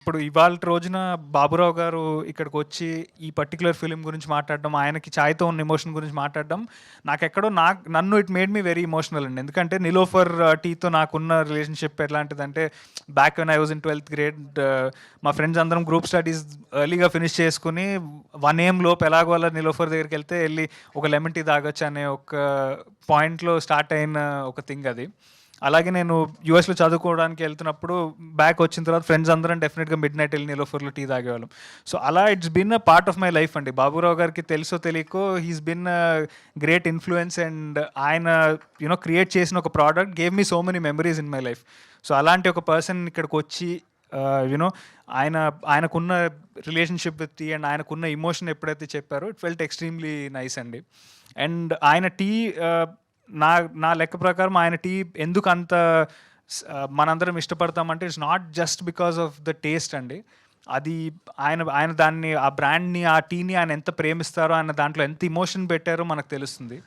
ఇప్పుడు ఇవాల్టి రోజున బాబురావు గారు ఇక్కడికొచ్చి ఈ పర్టిక్యులర్ ఫిల్మ్ గురించి మాట్లాడడం, ఆయనకి 'చాయ్‌తో' ఉన్న ఎమోషన్ గురించి మాట్లాడడం, నాకెక్కడో నన్ను it made me very emotional అండి. ఎందుకంటే 'నిలోఫర్ టీతో' నాకున్న రిలేషన్‌షిప్ ఎలాంటిదంటే, back when I was in 12థ్ గ్రేడ్ మా ఫ్రెండ్స్ అందరం గ్రూప్ స్టడీస్ ఎర్లీగా ఫినిష్ చేసుకొని 1 AM లోపు ఎలాగో అలా 'నిలోఫర్' దగ్గరికెళ్తే ఎళ్లి ఒక లెమన్ టీ తాగొచ్చు అనే ఒక పాయింట్‌లో స్టార్ట్ అయిన ఒక థింగ్ అది. అలాగే నేను యూఎస్‌లో చదువుకోవడానికి వెళ్తున్నప్పుడు బ్యాక్ వచ్చిన తర్వాత ఫ్రెండ్స్ అందరం డెఫినెట్‌గా మిడ్‌నైట్ వెళ్ళి 'నిలోఫర్‌లో' టీ తాగేవాళ్ళం. సో, అలా it's been a part of my life అండి. బాబురావు గారికి తెలుసో తెలియకో he's been great influence and ఆయన క్రియేట్ చేసిన ఒక product gave me so many memories in my life. So, అలాంటి ఒక పర్సన్ ఇక్కడికొచ్చి యునో ఆయన ఆయనకున్న రిలేషన్‌షిప్ విత్ టీ అండ్ ఆయనకున్న ఎమోషన్ ఎప్పుడైతే చెప్పారో ఇట్ ఫెల్ట్ ఎక్స్‌ట్రీమ్‌లీ నైస్ అండి. అండ్ ఆయన టీ నా నా లెక్క ప్రకారం ఆయన టీ ఎందుకంత మనందరం ఇష్టపడతామంటే it's not just because of the taste అండి. అది ఆయన ఆయన దాన్ని ఆ బ్రాండ్‌ని, ఆ టీని ఆయన ఎంత ప్రేమిస్తారో, ఆయన దాంట్లో ఎంత ఎమోషన్ పెట్టారో మనకు తెలుస్తుంది.